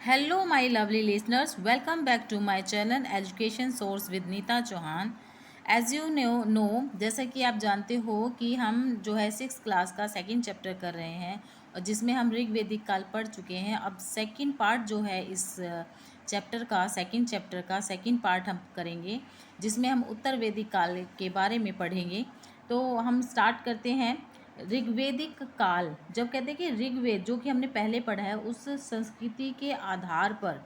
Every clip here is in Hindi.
Hello, my lovely listeners. Welcome back to my channel Education Source with Neeta Chauhan. As you know जैसा कि आप जानते हो कि हम जो है 6th क्लास का सेकंड चैप्टर कर रहे हैं और जिसमें हम ऋग्वेदिक काल पढ़ चुके हैं. अब सेकंड पार्ट जो है इस चैप्टर का सेकंड पार्ट हम करेंगे जिसमें हम उत्तर वैदिक काल के बारे में पढ़ेंगे. तो हम स्टार्ट करते हैं. ऋग्वेदिक काल जब कहते हैं कि ऋग्वेद जो कि हमने पहले पढ़ा है उस संस्कृति के आधार पर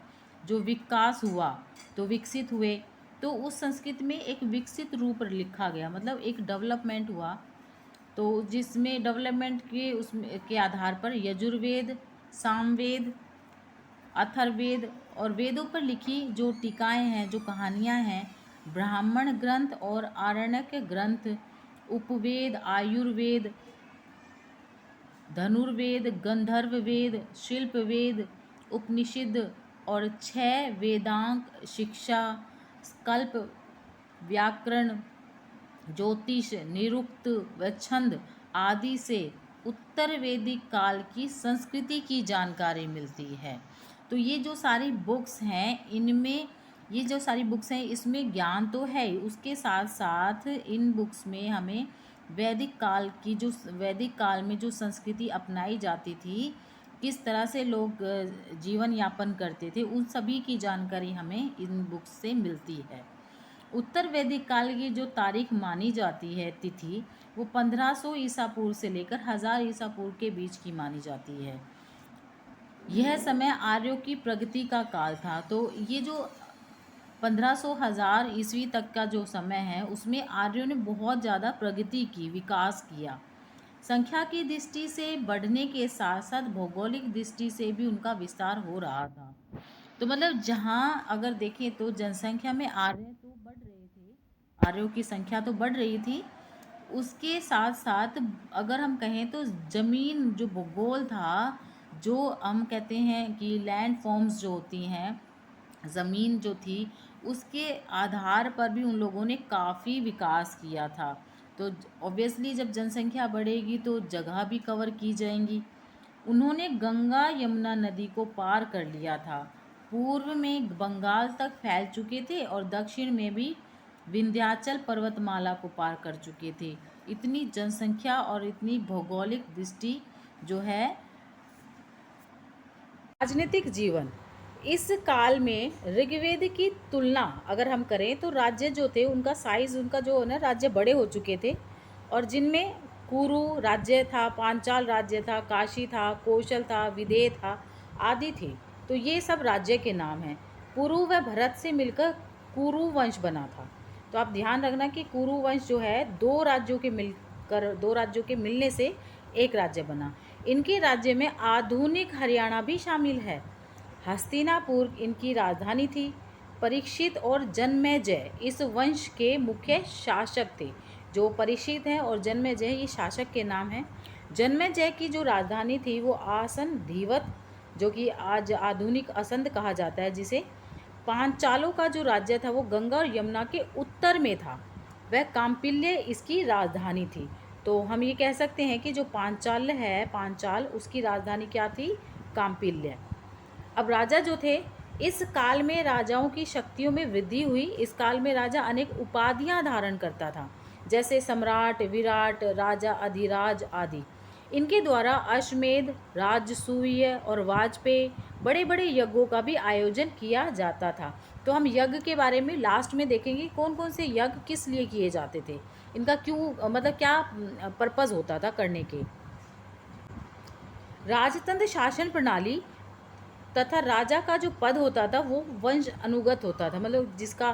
जो विकास हुआ तो विकसित हुए तो उस संस्कृति में एक विकसित रूप लिखा गया मतलब एक डेवलपमेंट हुआ. तो जिसमें डेवलपमेंट के उसमें के आधार पर यजुर्वेद, सामवेद, अथर्ववेद और वेदों पर लिखी जो टीकाएं हैं, जो कहानियां हैं, ब्राह्मण ग्रंथ और आरण्यक ग्रंथ, उपवेद, आयुर्वेद, धनुर्वेद, गंधर्व वेद, शिल्प वेद, उपनिषद और 6 वेदांग शिक्षा, कल्प, व्याकरण, ज्योतिष, निरुक्त व छंद आदि से उत्तर वैदिक काल की संस्कृति की जानकारी मिलती है. तो ये जो सारी बुक्स हैं इनमें ये जो सारी बुक्स हैं इसमें ज्ञान तो है ही, उसके साथ साथ इन बुक्स में हमें वैदिक काल में जो संस्कृति अपनाई जाती थी, किस तरह से लोग जीवन यापन करते थे, उन सभी की जानकारी हमें इन बुक्स से मिलती है. उत्तर वैदिक काल की जो तारीख मानी जाती है तिथि वो 1500 ईसा पूर्व से लेकर 1000 ईसा पूर्व के बीच की मानी जाती है. यह समय आर्यों की प्रगति का काल था. तो ये जो 1500 1000 ईस्वी तक का जो समय है उसमें आर्यों ने बहुत ज़्यादा प्रगति की, विकास किया. संख्या की दृष्टि से बढ़ने के साथ साथ भौगोलिक दृष्टि से भी उनका विस्तार हो रहा था. तो मतलब जहाँ अगर देखें तो जनसंख्या में आर्य तो बढ़ रहे थे, आर्यों की संख्या तो बढ़ रही थी, उसके साथ साथ अगर हम कहें तो ज़मीन जो भूगोल था, जो हम कहते हैं कि लैंड फॉर्म्स जो होती हैं, ज़मीन जो थी उसके आधार पर भी उन लोगों ने काफ़ी विकास किया था. तो ऑब्वियसली जब जनसंख्या बढ़ेगी तो जगह भी कवर की जाएंगी. उन्होंने गंगा यमुना नदी को पार कर लिया था, पूर्व में बंगाल तक फैल चुके थे और दक्षिण में भी विंध्याचल पर्वतमाला को पार कर चुके थे. इतनी जनसंख्या और इतनी भौगोलिक दृष्टि जो है. राजनीतिक जीवन इस काल में ऋग्वेद की तुलना अगर हम करें तो राज्य जो थे उनका साइज, उनका जो है ना, राज्य बड़े हो चुके थे और जिनमें कुरु राज्य था, पांचाल राज्य था, काशी था, कौशल था, विदेह था आदि थे. तो ये सब राज्य के नाम हैं. पुरु व भरत से मिलकर कुरु वंश बना था. तो आप ध्यान रखना कि कुरु वंश जो है दो राज्यों के मिलने से एक राज्य बना. इनके राज्य में आधुनिक हरियाणा भी शामिल है. हस्तिनापुर इनकी राजधानी थी. परीक्षित और जन्मेजय इस वंश के मुख्य शासक थे. जो परीक्षित हैं और जन्मेजय ये शासक के नाम हैं. जन्मेजय की जो राजधानी थी वो आसन धीवत, जो कि आज आधुनिक असंध कहा जाता है जिसे. पांचालों का जो राज्य था वो गंगा और यमुना के उत्तर में था. वह काम्पिल्य इसकी राजधानी थी. तो हम ये कह सकते हैं कि जो पांचाल उसकी राजधानी क्या थी? काम्पिल्य. अब राजा जो थे, इस काल में राजाओं की शक्तियों में वृद्धि हुई. इस काल में राजा अनेक उपाधियां धारण करता था, जैसे सम्राट, विराट, राजा अधिराज आदि. इनके द्वारा अश्वमेध, राजसूय और वाजपेयी बड़े बड़े यज्ञों का भी आयोजन किया जाता था. तो हम यज्ञ के बारे में लास्ट में देखेंगे कौन कौन से यज्ञ किस लिए किए जाते थे, इनका क्यों, मतलब क्या पर्पज़ होता था करने के. राजतंत्र शासन प्रणाली तथा राजा का जो पद होता था वो वंश अनुगत होता था. मतलब जिसका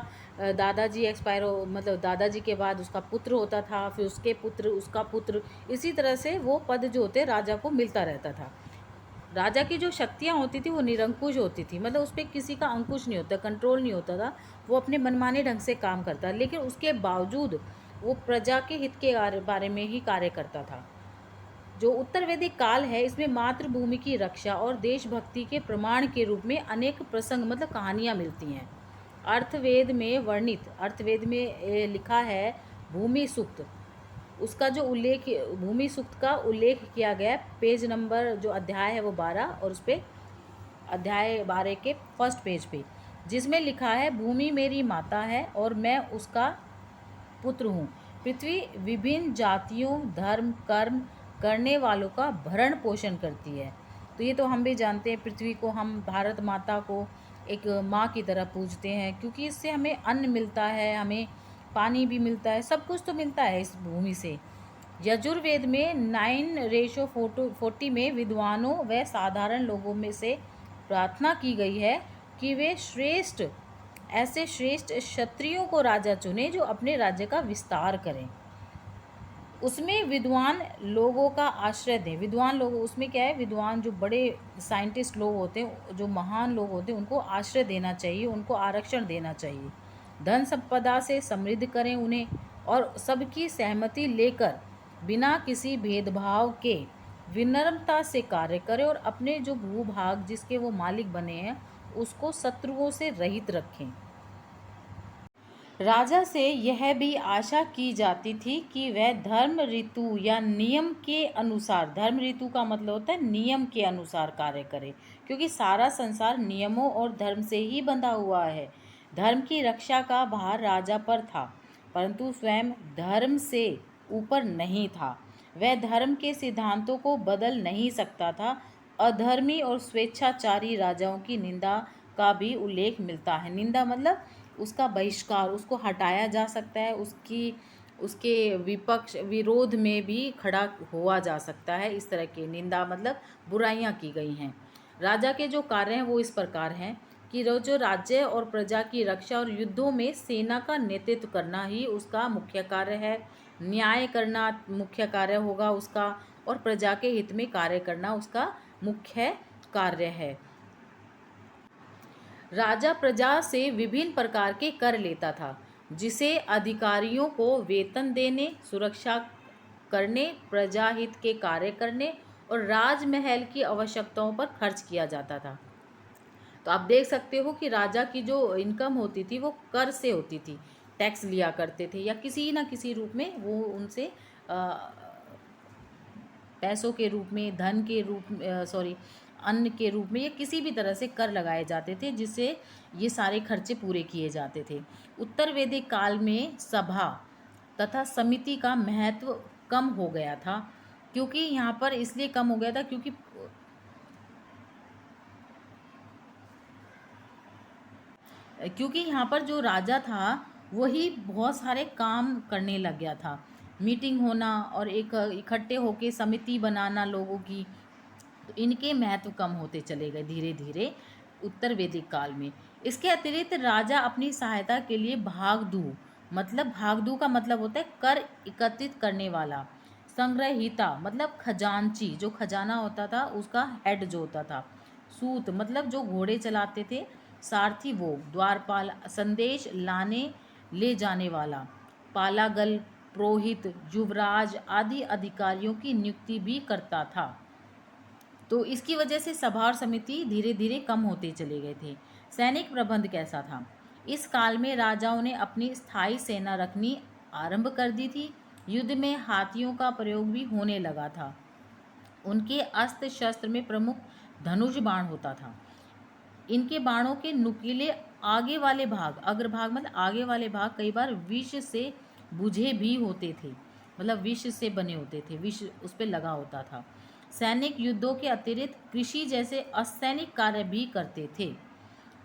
दादाजी एक्सपायर हो, मतलब दादाजी के बाद उसका पुत्र होता था, फिर उसके पुत्र, उसका पुत्र, इसी तरह से वो पद जो होते राजा को मिलता रहता था. राजा की जो शक्तियाँ होती थी वो निरंकुश होती थी, मतलब उस पर किसी का अंकुश नहीं होता, कंट्रोल नहीं होता था. वो अपने मनमाने ढंग से काम करता, लेकिन उसके बावजूद वो प्रजा के हित के बारे में ही कार्य करता था. जो उत्तर वैदिक काल है इसमें मातृभूमि की रक्षा और देशभक्ति के प्रमाण के रूप में अनेक प्रसंग, मतलब कहानियाँ मिलती हैं. अर्थवेद में लिखा है भूमि सूक्त. उसका जो उल्लेख, भूमि सूक्त का उल्लेख किया गया, पेज नंबर जो अध्याय है वो 12 और उस पर अध्याय 12 के फर्स्ट पेज पे, जिसमें लिखा है, भूमि मेरी माता है और मैं उसका पुत्र हूँ। पृथ्वी विभिन्न जातियों, धर्म, कर्म करने वालों का भरण पोषण करती है। तो ये तो हम भी जानते हैं, पृथ्वी को हम, भारत माता को एक माँ की तरह पूजते हैं, क्योंकि इससे हमें अन्न मिलता है, हमें पानी भी मिलता है, सब कुछ तो मिलता है इस भूमि से। यजुर्वेद में 9:40 में विद्वानों व साधारण लोगों में से प्रार्थना की गई है कि वे ऐसे श्रेष्ठ क्षत्रियों को राजा चुने जो अपने राज्य का विस्तार करें। उसमें विद्वान लोगों का आश्रय दें। विद्वान लोग, उसमें क्या है, विद्वान जो बड़े साइंटिस्ट लोग होते हैं, जो महान लोग होते हैं, उनको आश्रय देना चाहिए, उनको आरक्षण देना चाहिए। धन संपदा से समृद्ध करें उन्हें, और सबकी सहमति लेकर बिना किसी भेदभाव के विनम्रता से कार्य करें, और अपने जो भूभाग जिसके वो मालिक बने हैं उसको शत्रुओं से रहित रखें। राजा से यह भी आशा की जाती थी कि वह धर्म ऋतु या नियम के अनुसार, धर्म ऋतु का मतलब होता है नियम के अनुसार कार्य करे, क्योंकि सारा संसार नियमों और धर्म से ही बंधा हुआ है। धर्म की रक्षा का भार राजा पर था, परंतु स्वयं धर्म से ऊपर नहीं था। वह धर्म के सिद्धांतों को बदल नहीं सकता था। अधर्मी और स्वेच्छाचारी राजाओं की निंदा का भी उल्लेख मिलता है। निंदा मतलब उसका बहिष्कार, उसको हटाया जा सकता है, उसके विपक्ष, विरोध में भी खड़ा हुआ जा सकता है। इस तरह की निंदा मतलब बुराइयां की गई हैं। राजा के जो कार्य हैं वो इस प्रकार हैं कि जो राज्य और प्रजा की रक्षा और युद्धों में सेना का नेतृत्व करना ही उसका मुख्य कार्य है। न्याय करना मुख्य कार्य होगा उसका, और प्रजा के हित में कार्य करना उसका मुख्य कार्य है। राजा प्रजा से विभिन्न प्रकार के कर लेता था, जिसे अधिकारियों को वेतन देने, सुरक्षा करने, प्रजा हित के कार्य करने और राजमहल की आवश्यकताओं पर खर्च किया जाता था। तो आप देख सकते हो कि राजा की जो इनकम होती थी वो कर से होती थी, टैक्स लिया करते थे, या किसी न किसी रूप में वो उनसे पैसों के रूप में, धन के रूप सॉरी अन्न के रूप में, या किसी भी तरह से कर लगाए जाते थे, जिससे ये सारे खर्चे पूरे किए जाते थे। उत्तर वैदिक काल में सभा तथा समिति का महत्व कम हो गया था, क्योंकि यहाँ पर इसलिए कम हो गया था क्योंकि यहाँ पर जो राजा था वही बहुत सारे काम करने लग गया था। मीटिंग होना और एक इकट्ठे होके समिति बनाना लोगों की, तो इनके महत्व कम होते चले गए धीरे धीरे उत्तर वैदिक काल में। इसके अतिरिक्त राजा अपनी सहायता के लिए भागदू, मतलब भागदू का मतलब होता है कर एकत्रित करने वाला, संग्रहिता मतलब खजांची, जो खजाना होता था उसका हेड जो होता था, सूत मतलब जो घोड़े चलाते थे, सारथी वो, द्वारपाल संदेश लाने ले जाने वाला, पालागल पुरोहित, युवराज आदि अधिकारियों की नियुक्ति भी करता था। तो इसकी वजह से सभा और समिति धीरे धीरे कम होते चले गए थे। सैनिक प्रबंध कैसा था? इस काल में राजाओं ने अपनी स्थायी सेना रखनी आरंभ कर दी थी। युद्ध में हाथियों का प्रयोग भी होने लगा था। उनके अस्त्र शस्त्र में प्रमुख धनुष बाण होता था। इनके बाणों के नुकीले आगे वाले भाग, अग्रभाग मतलब आगे वाले भाग, कई बार विष से बुझे भी होते थे, मतलब विष से बने होते थे, विष उस पर लगा होता था। सैनिक युद्धों के अतिरिक्त कृषि जैसे असैनिक कार्य भी करते थे।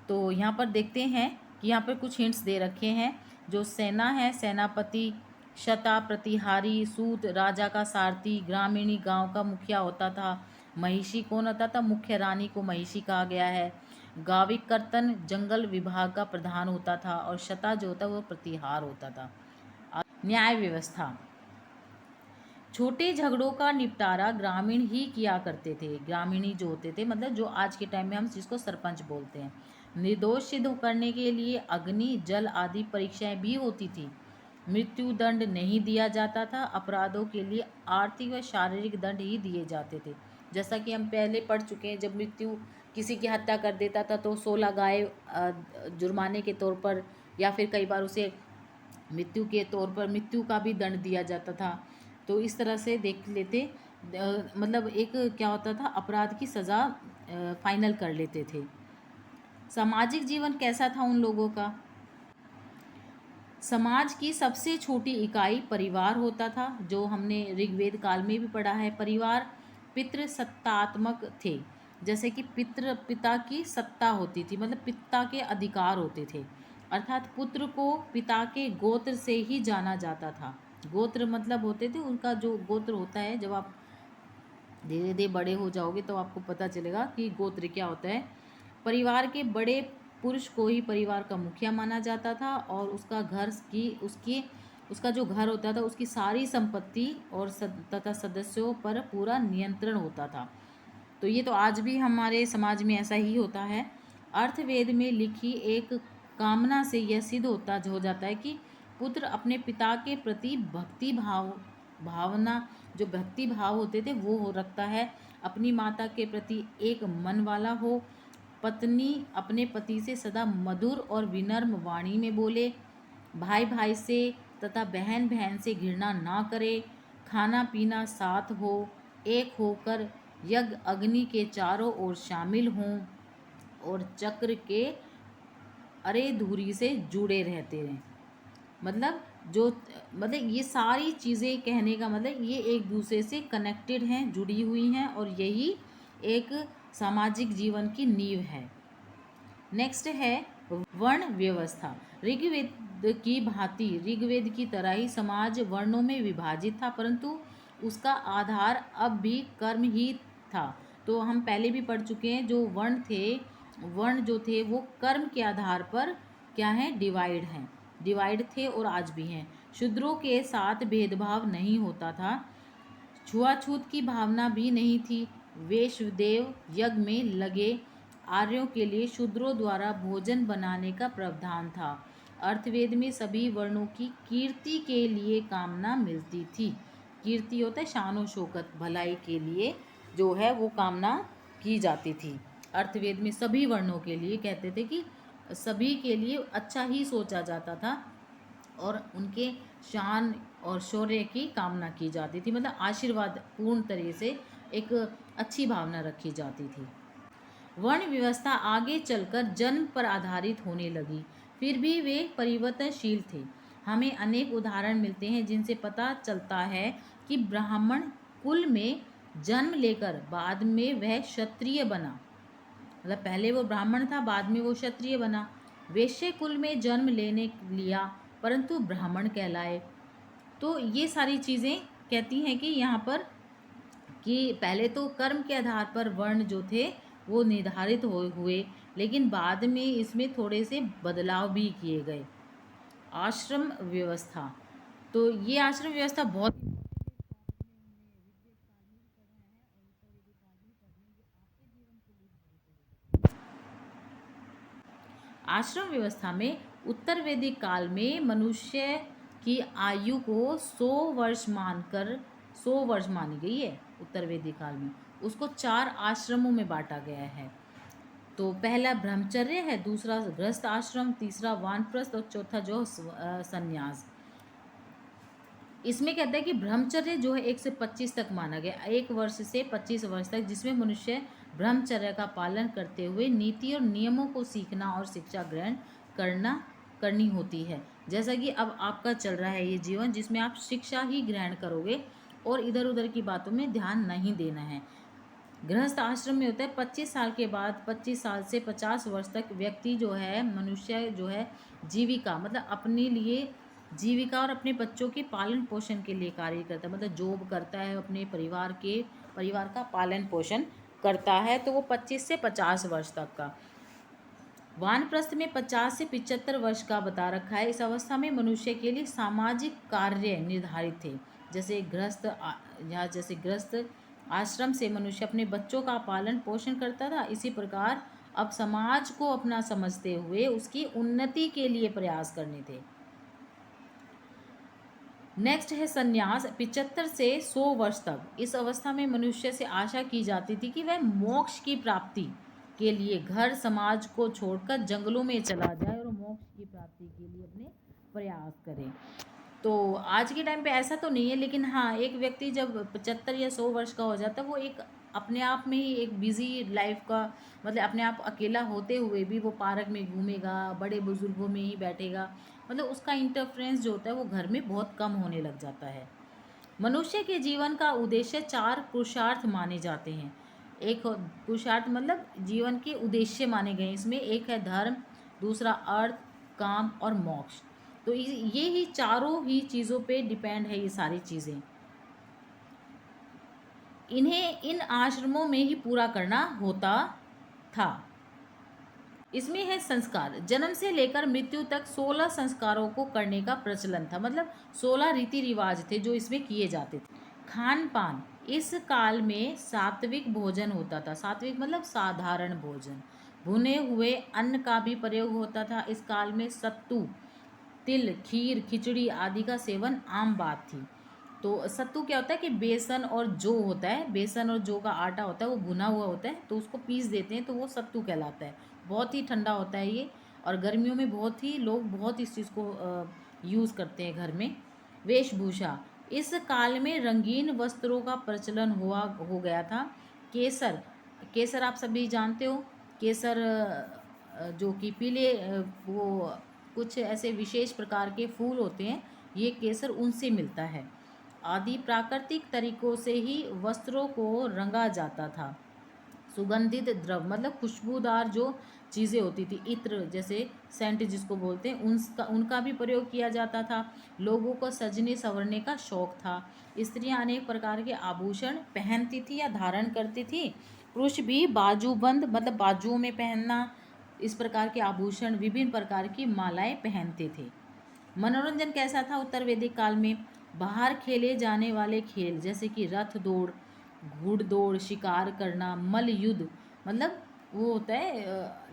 तो यहाँ पर देखते हैं कि यहाँ पर कुछ हिंट्स दे रखे हैं। जो सेना है, सेनापति, शता, प्रतिहारी, सूत राजा का सारथी, ग्रामीणी गांव का मुखिया होता था, महिषी कौन होता था? मुख्य रानी को महिषी कहा गया है। गाविक कर्तन जंगल विभाग का प्रधान होता था, और शता जो होता वो प्रतिहार होता था। न्याय व्यवस्था, छोटे झगड़ों का निपटारा ग्रामीण ही किया करते थे। ग्रामीणी जो होते थे मतलब जो आज के टाइम में हम जिसको सरपंच बोलते हैं। निर्दोष सिद्ध करने के लिए अग्नि, जल आदि परीक्षाएं भी होती थी। मृत्यु दंड नहीं दिया जाता था। अपराधों के लिए आर्थिक व शारीरिक दंड ही दिए जाते थे। जैसा कि हम पहले पढ़ चुके हैं, जब मृत्यु किसी की हत्या कर देता था तो 16 गाय जुर्माने के तौर पर, या फिर कई बार उसे मृत्यु के तौर पर मृत्यु का भी दंड दिया जाता था। तो इस तरह से देख लेते मतलब एक क्या होता था, अपराध की सज़ा फाइनल कर लेते थे। सामाजिक जीवन कैसा था उन लोगों का? समाज की सबसे छोटी इकाई परिवार होता था, जो हमने ऋग्वेद काल में भी पढ़ा है। परिवार पितृसत्तात्मक थे, जैसे कि पिता की सत्ता होती थी, मतलब पिता के अधिकार होते थे। अर्थात पुत्र को पिता के गोत्र से ही जाना जाता था। गोत्र मतलब होते थे उनका जो गोत्र होता है, जब आप धीरे धीरे बड़े हो जाओगे तो आपको पता चलेगा कि गोत्र क्या होता है। परिवार के बड़े पुरुष को ही परिवार का मुखिया माना जाता था, और उसका घर की उसका जो घर होता था उसकी सारी संपत्ति और तथा सदस्यों पर पूरा नियंत्रण होता था। तो ये तो आज भी हमारे समाज में ऐसा ही होता है। अर्थवेद में लिखी एक कामना से यह सिद्ध हो जाता है कि पुत्र अपने पिता के प्रति भावना, जो भक्ति भाव होते थे वो हो रखता है। अपनी माता के प्रति एक मन वाला हो। पत्नी अपने पति से सदा मधुर और विनम्र वाणी में बोले। भाई भाई से तथा बहन बहन से घृणा ना करे। खाना पीना साथ हो, एक होकर यज्ञ अग्नि के चारों ओर शामिल हों, और चक्र के अरे धुरी से जुड़े रहते हैं। मतलब जो मतलब ये सारी चीज़ें कहने का मतलब ये एक दूसरे से कनेक्टेड हैं, जुड़ी हुई हैं, और यही एक सामाजिक जीवन की नींव है। नेक्स्ट है वर्ण व्यवस्था। ऋग्वेद की भांति ऋग्वेद की तरह ही समाज वर्णों में विभाजित था, परंतु उसका आधार अब भी कर्म ही था। तो हम पहले भी पढ़ चुके हैं, जो वर्ण जो थे वो कर्म के आधार पर क्या है, डिवाइड थे और आज भी हैं। शूद्रों के साथ भेदभाव नहीं होता था। छुआछूत की भावना भी नहीं थी। वैश्वदेव यज्ञ में लगे आर्यों के लिए शूद्रों द्वारा भोजन बनाने का प्रावधान था। अर्थवेद में सभी वर्णों की कीर्ति के लिए कामना मिलती थी। कीर्ति होता है शान शौकत, भलाई के लिए जो है वो कामना की जाती थी। अर्थवेद में सभी वर्णों के लिए कहते थे कि सभी के लिए अच्छा ही सोचा जाता था, और उनके शान और शौर्य की कामना की जाती थी। मतलब आशीर्वाद पूर्ण तरह से एक अच्छी भावना रखी जाती थी। वर्ण व्यवस्था आगे चलकर जन्म पर आधारित होने लगी, फिर भी वे परिवर्तनशील थे। हमें अनेक उदाहरण मिलते हैं जिनसे पता चलता है कि ब्राह्मण कुल में जन्म लेकर बाद में वह क्षत्रिय बना। मतलब पहले वो ब्राह्मण था, बाद में वो क्षत्रिय बना। वैश्य कुल में जन्म लेने लिया, परंतु ब्राह्मण कहलाए। तो ये सारी चीज़ें कहती हैं कि यहाँ पर कि पहले तो कर्म के आधार पर वर्ण जो थे वो निर्धारित हुए, लेकिन बाद में इसमें थोड़े से बदलाव भी किए गए। आश्रम व्यवस्था, तो ये आश्रम व्यवस्था बहुत आश्रम व्यवस्था में उत्तर वैदिक काल में मनुष्य की आयु को 100 वर्ष मानी गई है। उत्तर वैदिक काल में उसको 4 आश्रमों में बांटा गया है। तो पहला ब्रह्मचर्य है, दूसरा गृहस्थ आश्रम, तीसरा वानप्रस्थ, और चौथा जो संन्यास। इसमें कहता है कि ब्रह्मचर्य जो है 1 से 25 तक माना गया, 1 वर्ष से 25 वर्ष तक, जिसमें मनुष्य ब्रह्मचर्य का पालन करते हुए नीति और नियमों को सीखना और शिक्षा ग्रहण करनी होती है। जैसा कि अब आपका चल रहा है ये जीवन, जिसमें आप शिक्षा ही ग्रहण करोगे और इधर उधर की बातों में ध्यान नहीं देना है। गृहस्थ आश्रम में होता है 25 साल के बाद, 25 साल से 50 वर्ष तक व्यक्ति जो है, मनुष्य जो है, जीविका मतलब अपने लिए जीविका और अपने बच्चों के पालन पोषण के लिए कार्य करता है। मतलब जॉब करता है, अपने परिवार का पालन पोषण करता है। तो वो 25 से 50 वर्ष तक का। वानप्रस्थ में 50 से 75 वर्ष का बता रखा है। इस अवस्था में मनुष्य के लिए सामाजिक कार्य निर्धारित थे। जैसे गृहस्थ आश्रम से मनुष्य अपने बच्चों का पालन पोषण करता था, इसी प्रकार अब समाज को अपना समझते हुए उसकी उन्नति के लिए प्रयास करने थे। नेक्स्ट है संन्यास, 75 से 100 वर्ष तक। इस अवस्था में मनुष्य से आशा की जाती थी कि वह मोक्ष की प्राप्ति के लिए घर समाज को छोड़कर जंगलों में चला जाए और मोक्ष की प्राप्ति के लिए अपने प्रयास करे। तो आज के टाइम पे ऐसा तो नहीं है, लेकिन हाँ, एक व्यक्ति जब 75 या 100 वर्ष का हो जाता है, वो एक अपने आप में ही एक बिजी लाइफ का, मतलब अपने आप अकेला होते हुए भी वो पार्क में घूमेगा, बड़े बुजुर्गों में ही बैठेगा, मतलब उसका इंटरफ्रेंस जो होता है वो घर में बहुत कम होने लग जाता है। मनुष्य के जीवन का उद्देश्य 4 पुरुषार्थ माने जाते हैं। एक पुरुषार्थ मतलब जीवन के उद्देश्य माने गए हैं। इसमें एक है धर्म, दूसरा अर्थ, काम और मोक्ष। तो ये ही चारों ही चीज़ों पे डिपेंड है ये सारी चीज़ें। इन्हें इन आश्रमों में ही पूरा करना होता था। इसमें है संस्कार। जन्म से लेकर मृत्यु तक 16 संस्कारों को करने का प्रचलन था, मतलब 16 रीति रिवाज थे जो इसमें किए जाते थे। खान पान, इस काल में सात्विक भोजन होता था। सात्विक मतलब साधारण भोजन। भुने हुए अन्न का भी प्रयोग होता था। इस काल में सत्तू, तिल, खीर, खिचड़ी आदि का सेवन आम बात थी। तो सत्तू क्या होता है कि बेसन और जौ होता है, बेसन और जौ का आटा होता है, वो भुना हुआ होता है, तो उसको पीस देते हैं तो वो सत्तू कहलाता है। बहुत ही ठंडा होता है ये, और गर्मियों में बहुत ही लोग बहुत इस चीज़ को यूज़ करते हैं घर में। वेशभूषा, इस काल में रंगीन वस्त्रों का प्रचलन हो गया था। केसर, केसर आप सभी जानते हो। केसर जो कि पीले वो कुछ ऐसे विशेष प्रकार के फूल होते हैं, ये केसर उनसे मिलता है। आदि प्राकृतिक तरीकों से ही वस्त्रों को रंगा जाता था। सुगंधित द्रव मतलब खुशबूदार जो चीज़ें होती थी, इत्र जैसे सेंट जिसको बोलते हैं, उनका उनका भी प्रयोग किया जाता था। लोगों को सजने संवरने का शौक था। स्त्रियां अनेक प्रकार के आभूषण पहनती थी या धारण करती थी। पुरुष भी बाजूबंद मतलब बाजुओं में पहनना, इस प्रकार के आभूषण, विभिन्न प्रकार की मालाएं पहनते थे। मनोरंजन कैसा था उत्तर वैदिक काल में? बाहर खेले जाने वाले खेल जैसे कि रथ दौड़, घुड़दौड़, शिकार करना, मल्ल युद्ध, मतलब वो होता है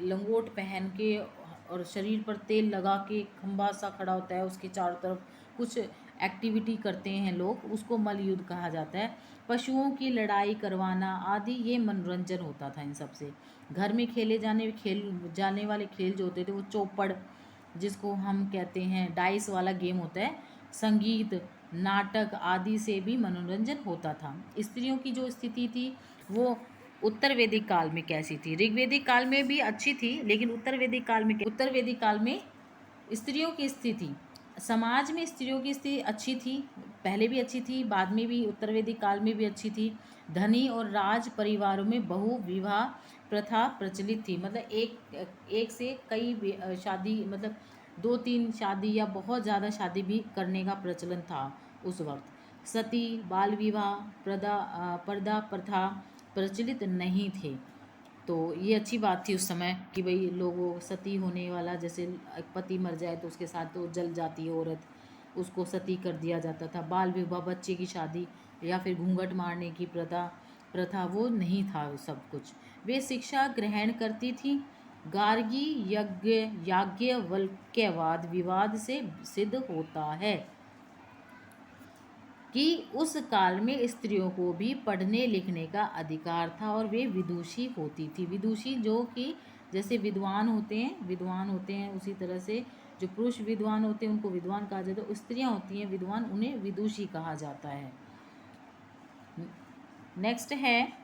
लंगोट पहन के और शरीर पर तेल लगा के खंबा सा खड़ा होता है, उसके चारों तरफ कुछ एक्टिविटी करते हैं लोग, उसको मल्ल युद्ध कहा जाता है। पशुओं की लड़ाई करवाना आदि ये मनोरंजन होता था इन सब से। घर में खेले जाने वाले खेल जो होते थे वो चौपड़ जिसको हम कहते हैं, डाइस वाला गेम होता है, संगीत, नाटक आदि से भी मनोरंजन होता था। स्त्रियों की जो स्थिति थी वो उत्तर वैदिक काल में कैसी थी? ऋग्वैदिक काल में भी अच्छी थी, लेकिन उत्तर वैदिक काल में स्त्रियों की स्थिति, समाज में स्त्रियों की स्थिति अच्छी थी, पहले भी अच्छी थी, बाद में भी उत्तर वैदिक काल में भी अच्छी थी। धनी और राज परिवारों में बहु विवाह प्रथा प्रचलित थी, मतलब एक से कई शादी, मतलब 2-3 शादी या बहुत ज़्यादा शादी भी करने का प्रचलन था उस वक्त। सती, बाल विवाह, पर्दा प्रथा प्रचलित नहीं थे। तो ये अच्छी बात थी उस समय कि भाई लोगों सती होने वाला, जैसे एक पति मर जाए तो उसके साथ तो जल जाती है औरत, उसको सती कर दिया जाता था। बाल विवाह, बच्चे की शादी या फिर घूंघट मारने की प्रथा प्रथा वो नहीं था वो सब कुछ। वे शिक्षा ग्रहण करती थी। गार्गी याज्ञवल्क्यवाद विवाद से सिद्ध होता है कि उस काल में स्त्रियों को भी पढ़ने लिखने का अधिकार था और वे विदुषी होती थी। विदुषी जो कि जैसे विद्वान होते हैं उसी तरह से जो पुरुष विद्वान होते हैं उनको विद्वान कहा जाता है, स्त्रियां होती हैं विद्वान, उन्हें विदुषी कहा जाता है। नेक्स्ट है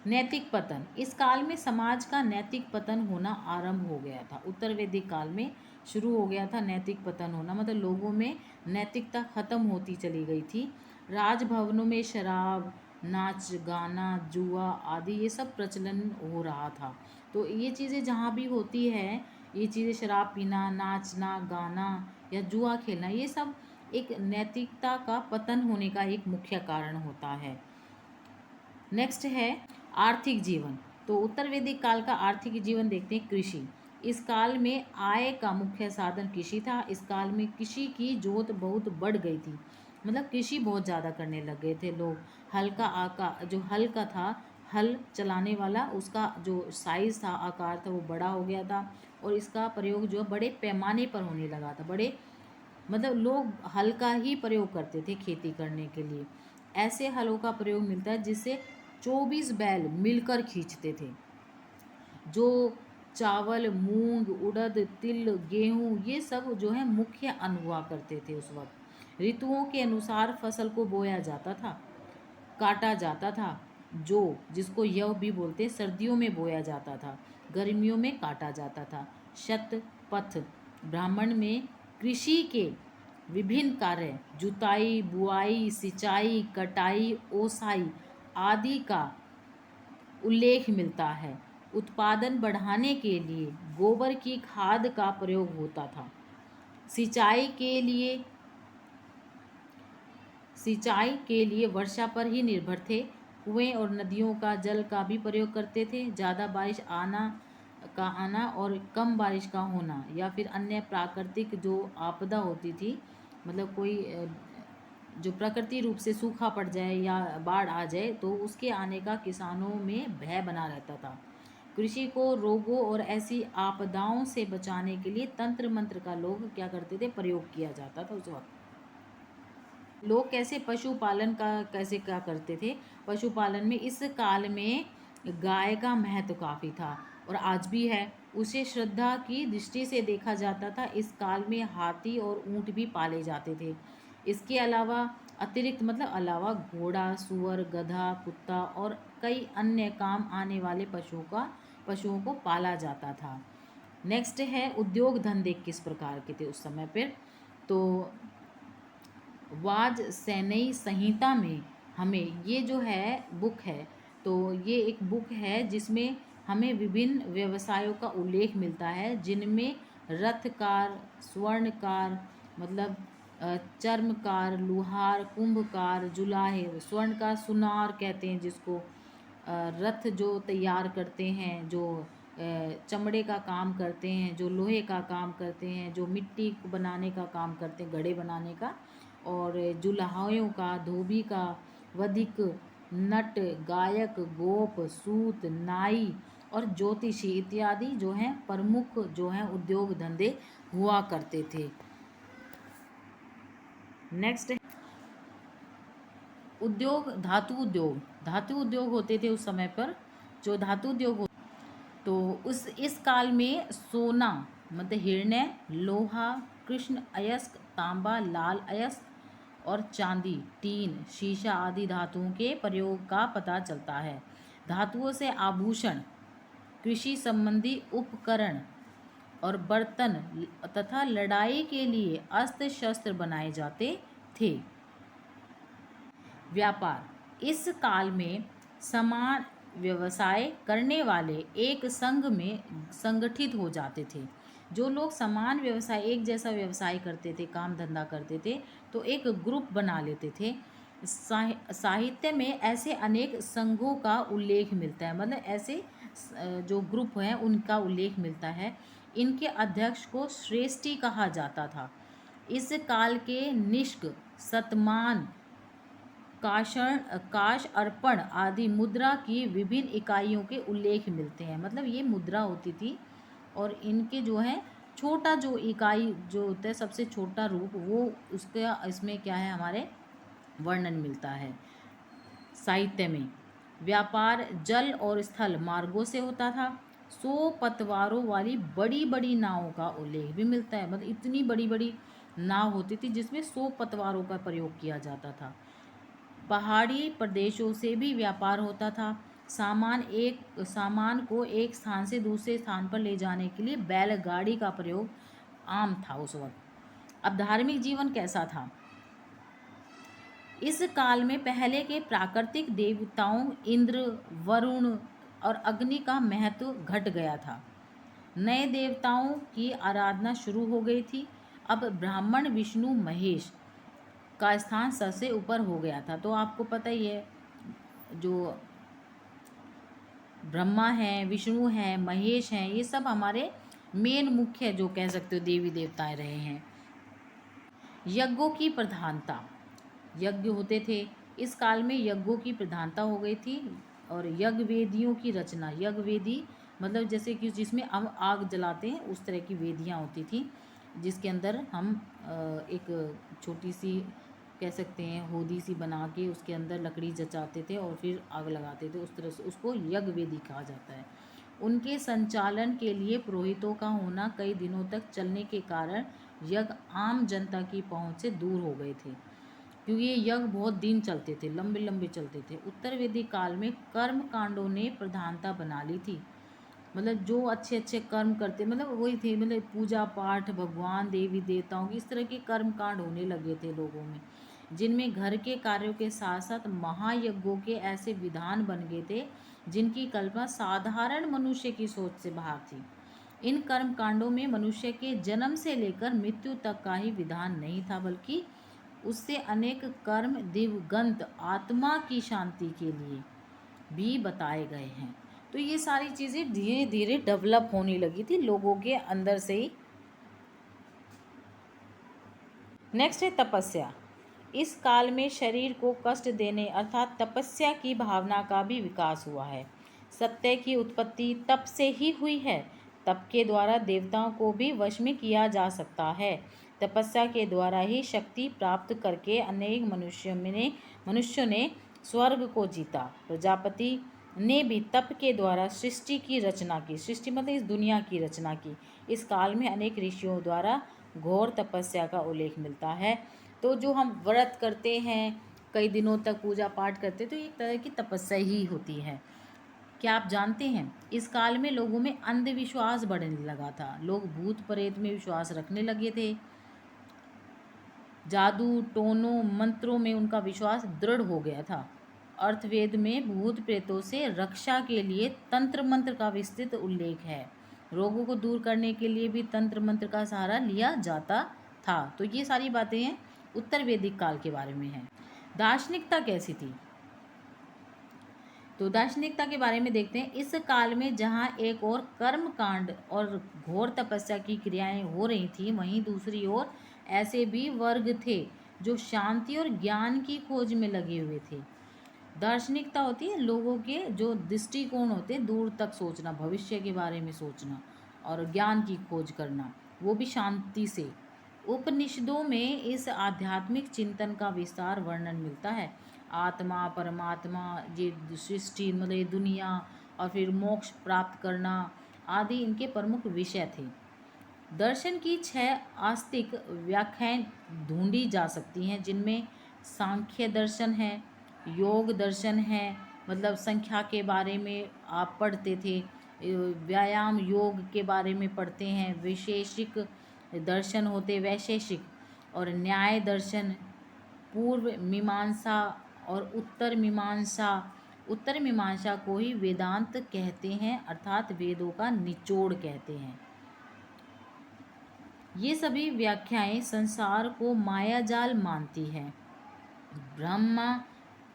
नैतिक पतन। इस काल में समाज का नैतिक पतन होना आरंभ हो गया था। उत्तर वैदिक काल में शुरू हो गया था नैतिक पतन होना, मतलब लोगों में नैतिकता खत्म होती चली गई थी। राजभवनों में शराब, नाच गाना, जुआ आदि ये सब प्रचलन हो रहा था। तो ये चीज़ें जहाँ भी होती है, ये चीज़ें शराब पीना, नाचना गाना या जुआ खेलना, ये सब एक नैतिकता का पतन होने का एक मुख्य कारण होता है। नेक्स्ट है आर्थिक जीवन। तो उत्तर वैदिक काल का आर्थिक जीवन देखते हैं। कृषि, इस काल में आय का मुख्य साधन कृषि था। इस काल में कृषि की जोत बहुत बढ़ गई थी, मतलब कृषि बहुत ज़्यादा करने लग गए थे लोग। हल का आकार, जो हल का था, हल चलाने वाला, उसका जो साइज़ था, आकार था, वो बड़ा हो गया था और इसका प्रयोग जो बड़े पैमाने पर होने लगा था। बड़े मतलब लोग हल का ही प्रयोग करते थे खेती करने के लिए। ऐसे हलों का प्रयोग मिलता है जिससे 24 बैल मिलकर खींचते थे। जो चावल, मूंग, उड़द, तिल, गेहूँ, ये सब जो है मुख्य अन्न हुआ करते थे उस वक्त। ऋतुओं के अनुसार फसल को बोया जाता था, काटा जाता था। जो जिसको यव भी बोलते हैं, सर्दियों में बोया जाता था, गर्मियों में काटा जाता था। शत पथ ब्राह्मण में कृषि के विभिन्न कार्य, जुताई, बुआई, सिंचाई, कटाई, ओसाई आदि का उल्लेख मिलता है। उत्पादन बढ़ाने के लिए गोबर की खाद का प्रयोग होता था। सिंचाई के लिए सिंचाई के लिए वर्षा पर ही निर्भर थे। कुएं और नदियों का जल का भी प्रयोग करते थे। ज़्यादा बारिश आना और कम बारिश का होना, या फिर अन्य प्राकृतिक जो आपदा होती थी, मतलब कोई जो प्रकृति रूप से सूखा पड़ जाए या बाढ़ आ जाए, तो उसके आने का किसानों में भय बना रहता था। कृषि को रोगों और ऐसी आपदाओं से बचाने के लिए तंत्र मंत्र का लोग क्या करते थे, प्रयोग किया जाता था उस वक्त। लोग कैसे पशुपालन का कैसे क्या करते थे, पशुपालन में इस काल में गाय का महत्व काफ़ी था और आज भी है। उसे श्रद्धा की दृष्टि से देखा जाता था। इस काल में हाथी और ऊंट भी पाले जाते थे। इसके अलावा अतिरिक्त मतलब अलावा घोड़ा, सुअर, गधा, कुत्ता और कई अन्य काम आने वाले पशुओं को पाला जाता था। नेक्स्ट है उद्योग धंधे किस प्रकार के थे उस समय पर। तो वाजसनेयी संहिता में हमें ये जो है बुक है, तो ये एक बुक है जिसमें हमें विभिन्न व्यवसायों का उल्लेख मिलता है, जिनमें रथकार, स्वर्णकार मतलब चर्मकार, लुहार, कुंभकार, जुलाहे, स्वर्ण का सुनार कहते हैं जिसको, रथ जो तैयार करते हैं, जो चमड़े का काम करते हैं, जो लोहे का काम करते हैं, जो मिट्टी को बनाने का काम करते हैं, घड़े बनाने का, और जुलाहों का, धोबी का, वधिक, नट, गायक, गोप, सूत, नाई और ज्योतिषी इत्यादि जो हैं प्रमुख जो हैं उद्योग धंधे हुआ करते थे। नेक्स्ट उद्योग, धातु उद्योग होते थे उस समय पर। जो धातु उद्योग हो, तो इस काल में सोना मतलब हिरण्य, लोहा, कृष्ण अयस्क, तांबा, लाल अयस्क और चांदी, टीन, शीशा आदि धातुओं के प्रयोग का पता चलता है। धातुओं से आभूषण, कृषि संबंधी उपकरण और बर्तन तथा लड़ाई के लिए अस्त्र शस्त्र बनाए जाते थे। व्यापार, इस काल में समान व्यवसाय करने वाले एक संघ में संगठित हो जाते थे। जो लोग समान व्यवसाय, एक जैसा व्यवसाय करते थे, काम धंधा करते थे, तो एक ग्रुप बना लेते थे। साहित्य में ऐसे अनेक संघों का उल्लेख मिलता है, मतलब ऐसे जो ग्रुप हैं उनका उल्लेख मिलता है। इनके अध्यक्ष को श्रेष्ठी कहा जाता था। इस काल के निष्क, शतमान, काश अर्पण आदि मुद्रा की विभिन्न इकाइयों के उल्लेख मिलते हैं। मतलब ये मुद्रा होती थी और इनके जो है छोटा जो इकाई जो होता है, सबसे छोटा रूप, वो उसका इसमें क्या है हमारे वर्णन मिलता है। साहित्य में व्यापार जल और स्थल मार्गों से होता था। 100 पतवारों वाली बड़ी बड़ी नावों का उल्लेख भी मिलता है। मतलब इतनी बड़ी बड़ी नाव होती थी जिसमें 100 पतवारों का प्रयोग किया जाता था। पहाड़ी प्रदेशों से भी व्यापार होता था। सामान को एक स्थान से दूसरे स्थान पर ले जाने के लिए बैलगाड़ी का प्रयोग आम था उस वक्त। अब धार्मिक जीवन कैसा था? इस काल में पहले के प्राकृतिक देवताओं इंद्र, वरुण और अग्नि का महत्व घट गया था। नए देवताओं की आराधना शुरू हो गई थी। अब ब्राह्मण, विष्णु, महेश का स्थान सबसे ऊपर हो गया था। तो आपको पता ही है, जो ब्रह्मा हैं, विष्णु हैं, महेश हैं, ये सब हमारे मेन मुख्य जो कह सकते हो देवी देवताएं रहे हैं। यज्ञों की प्रधानता, यज्ञ होते थे। इस काल में यज्ञों की प्रधानता हो गई थी और यज्ञ वेदियों की रचना, यज्ञ वेदी मतलब जैसे कि जिसमें हम आग जलाते हैं उस तरह की वेदियाँ होती थी, जिसके अंदर हम एक छोटी सी कह सकते हैं होदी सी बना के उसके अंदर लकड़ी जचाते थे और फिर आग लगाते थे, उस तरह से उसको यज्ञ वेदी कहा जाता है। उनके संचालन के लिए पुरोहितों का होना कई दिनों तक चलने के कारण यज्ञ आम जनता की पहुंच से दूर हो गए थे, क्योंकि ये यज्ञ बहुत दिन चलते थे, लंबे लंबे चलते थे। उत्तर वैदिक काल में कर्म कांडों ने प्रधानता बना ली थी। मतलब जो अच्छे अच्छे कर्म करते, मतलब वही थे, मतलब पूजा पाठ, भगवान देवी देवताओं की, इस तरह के कर्म कांड होने लगे थे लोगों में, जिनमें घर के कार्यों के साथ साथ महायज्ञों के ऐसे विधान बन गए थे जिनकी कल्पना साधारण मनुष्य की सोच से बाहर थी। इन कर्म कांडों में मनुष्य के जन्म से लेकर मृत्यु तक का ही विधान नहीं था, बल्कि उससे अनेक कर्म दिवगंत आत्मा की शांति के लिए भी बताए गए हैं। तो ये सारी चीज़ें धीरे धीरे डेवलप होने लगी थी लोगों के अंदर से ही। नेक्स्ट है तपस्या। इस काल में शरीर को कष्ट देने अर्थात तपस्या की भावना का भी विकास हुआ है। सत्य की उत्पत्ति तप से ही हुई है। तप के द्वारा देवताओं को भी वश में किया जा सकता है। तपस्या के द्वारा ही शक्ति प्राप्त करके अनेक मनुष्यों ने स्वर्ग को जीता। प्रजापति ने भी तप के द्वारा सृष्टि की रचना की। सृष्टि मतलब इस दुनिया की रचना की। इस काल में अनेक ऋषियों द्वारा घोर तपस्या का उल्लेख मिलता है। तो जो हम व्रत करते हैं, कई दिनों तक पूजा पाठ करते हैं, तो एक तरह की तपस्या ही होती है। क्या आप जानते हैं इस काल में लोगों में अंधविश्वास बढ़ने लगा था। लोग भूत प्रेत में विश्वास रखने लगे थे। जादू टोनों मंत्रों में उनका विश्वास दृढ़ हो गया था। अर्थवेद में भूत प्रेतों से रक्षा के लिए तंत्र मंत्र का विस्तृत उल्लेख है। रोगों को दूर करने के लिए भी तंत्र मंत्र का सहारा लिया जाता था। तो ये सारी बातें हैं उत्तर वैदिक काल के बारे में हैं। दार्शनिकता कैसी थी, तो दार्शनिकता के बारे में देखते हैं। इस काल में जहाँ एक और कर्म कांड और घोर तपस्या की क्रियाएं हो रही थी, वहीं दूसरी ओर ऐसे भी वर्ग थे जो शांति और ज्ञान की खोज में लगे हुए थे। दार्शनिकता होती है लोगों के जो दृष्टिकोण होते हैं, दूर तक सोचना, भविष्य के बारे में सोचना और ज्ञान की खोज करना, वो भी शांति से। उपनिषदों में इस आध्यात्मिक चिंतन का विस्तार वर्णन मिलता है। आत्मा, परमात्मा, ये सृष्टि मतलब ये दुनिया और फिर मोक्ष प्राप्त करना आदि इनके प्रमुख विषय थे। दर्शन की 6 आस्तिक व्याख्याएं ढूंढी जा सकती हैं, जिनमें सांख्य दर्शन है, योग दर्शन है, मतलब संख्या के बारे में आप पढ़ते थे, व्यायाम योग के बारे में पढ़ते हैं, वैशेषिक दर्शन होते वैशेषिक, और न्याय दर्शन, पूर्व मीमांसा और उत्तर मीमांसा। उत्तर मीमांसा को ही वेदांत कहते हैं, अर्थात वेदों का निचोड़ कहते हैं। ये सभी व्याख्याएं संसार को मायाजाल मानती हैं। ब्रह्मा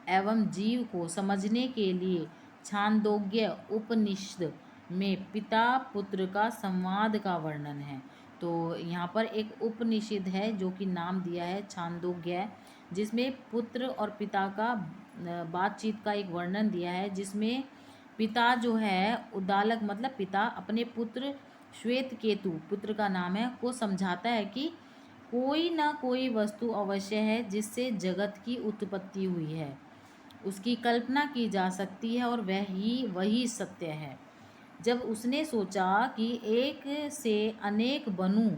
एवं जीव को समझने के लिए छांदोग्य उपनिषद में पिता पुत्र का संवाद का वर्णन है। तो यहाँ पर एक उपनिषद है जो कि नाम दिया है छांदोग्य, जिसमें पुत्र और पिता का बातचीत का एक वर्णन दिया है, जिसमें पिता जो है उद्दालक मतलब पिता अपने पुत्र श्वेत केतु, पुत्र का नाम है, को समझाता है कि कोई ना कोई वस्तु अवश्य है जिससे जगत की उत्पत्ति हुई है, उसकी कल्पना की जा सकती है और वही सत्य है। जब उसने सोचा कि एक से अनेक बनूं,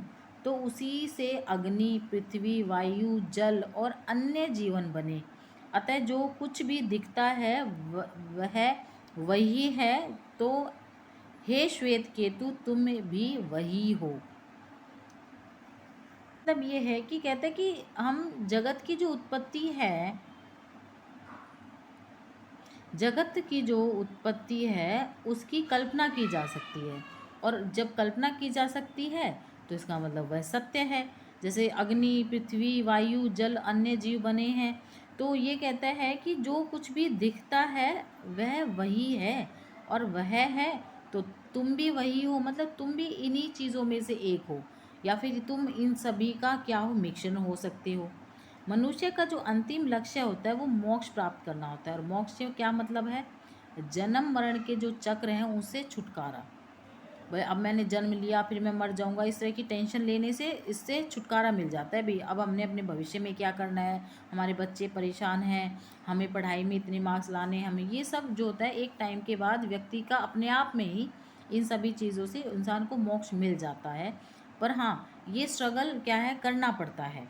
तो उसी से अग्नि, पृथ्वी, वायु, जल और अन्य जीवन बने। अतः जो कुछ भी दिखता है वह वही है। तो हे श्वेत केतु, तुम भी वही हो। मतलब ये है कि कहते हैं कि हम जगत की जो उत्पत्ति है, जगत की जो उत्पत्ति है उसकी कल्पना की जा सकती है, और जब कल्पना की जा सकती है तो इसका मतलब वह सत्य है। जैसे अग्नि, पृथ्वी, वायु, जल, अन्य जीव बने हैं, तो ये कहता है कि जो कुछ भी दिखता है वह वही है और वह है, तो तुम भी वही हो, मतलब तुम भी इन्हीं चीज़ों में से एक हो, या फिर तुम इन सभी का क्या हो, मिश्रण हो सकते हो। मनुष्य का जो अंतिम लक्ष्य होता है वो मोक्ष प्राप्त करना होता है, और मोक्ष से क्या मतलब है, जन्म मरण के जो चक्र हैं उससे छुटकारा। भाई अब मैंने जन्म लिया फिर मैं मर जाऊंगा, इस तरह की टेंशन लेने से इससे छुटकारा मिल जाता है। भाई अब हमने अपने भविष्य में क्या करना है, हमारे बच्चे परेशान हैं, हमें पढ़ाई में इतने मार्क्स लाने, हमें ये सब जो होता है एक टाइम के बाद व्यक्ति का अपने आप में ही इन सभी चीज़ों से इंसान को मोक्ष मिल जाता है। पर हाँ, ये स्ट्रगल क्या है, करना पड़ता है।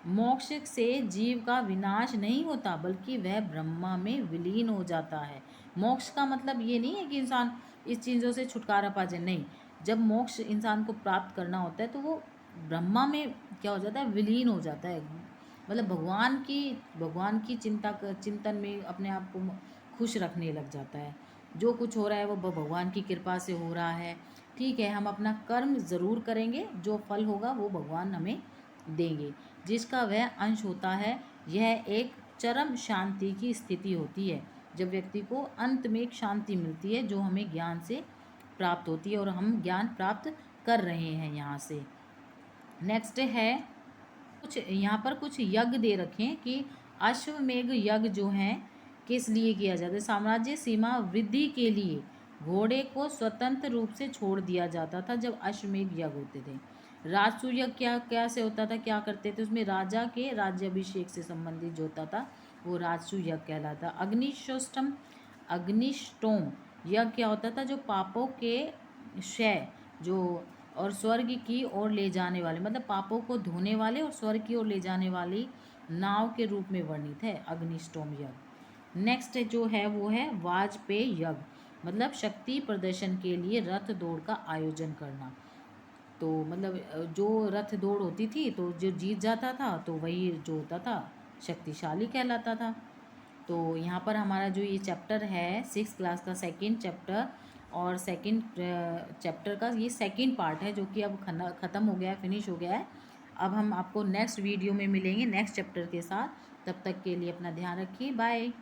मोक्ष से जीव का विनाश नहीं होता, बल्कि वह ब्रह्मा में विलीन हो जाता है। मोक्ष का मतलब ये नहीं है कि इंसान इस चीज़ों से छुटकारा पा जाए, नहीं। जब मोक्ष इंसान को प्राप्त करना होता है तो वो ब्रह्मा में क्या हो जाता है, विलीन हो जाता है। मतलब भगवान की चिंतन में अपने आप को खुश रखने लग जाता है। जो कुछ हो रहा है वो भगवान की कृपा से हो रहा है। ठीक है, हम अपना कर्म ज़रूर करेंगे, जो फल होगा वो भगवान हमें देंगे। जिसका वह अंश होता है, यह एक चरम शांति की स्थिति होती है, जब व्यक्ति को अंत में एक शांति मिलती है जो हमें ज्ञान से प्राप्त होती है, और हम ज्ञान प्राप्त कर रहे हैं यहाँ से। नेक्स्ट है, कुछ यहाँ पर कुछ यज्ञ दे रखे हैं कि अश्वमेघ यज्ञ जो है किस लिए किया जाता है। साम्राज्य सीमा वृद्धि के लिए घोड़े को स्वतंत्र रूप से छोड़ दिया जाता था जब अश्वमेघ यज्ञ होते थे। राजसूय यज्ञ क्या क्या से होता था, क्या करते थे, उसमें राजा के राज्याभिषेक से संबंधित जो होता था वो राजसूय यज्ञ कहलाता। अग्निष्टोम यज्ञ क्या होता था, जो पापों के क्षय जो और स्वर्ग की ओर ले जाने वाले, मतलब पापों को धोने वाले और स्वर्ग की ओर ले जाने वाली नाव के रूप में वर्णित है अग्निष्टोम यज्ञ। नेक्स्ट जो है वो है वाजपेय यज्ञ, मतलब शक्ति प्रदर्शन के लिए रथ दौड़ का आयोजन करना। तो मतलब जो रथ दौड़ होती थी तो जो जीत जाता था तो वही जो होता था शक्तिशाली कहलाता था। तो यहाँ पर हमारा जो ये चैप्टर है 6th क्लास का सेकंड चैप्टर, और सेकंड चैप्टर का ये सेकंड पार्ट है, जो कि अब ख़त्म हो गया है, फिनिश हो गया है। अब हम आपको नेक्स्ट वीडियो में मिलेंगे नेक्स्ट चैप्टर के साथ। तब तक के लिए अपना ध्यान रखिए, बाय।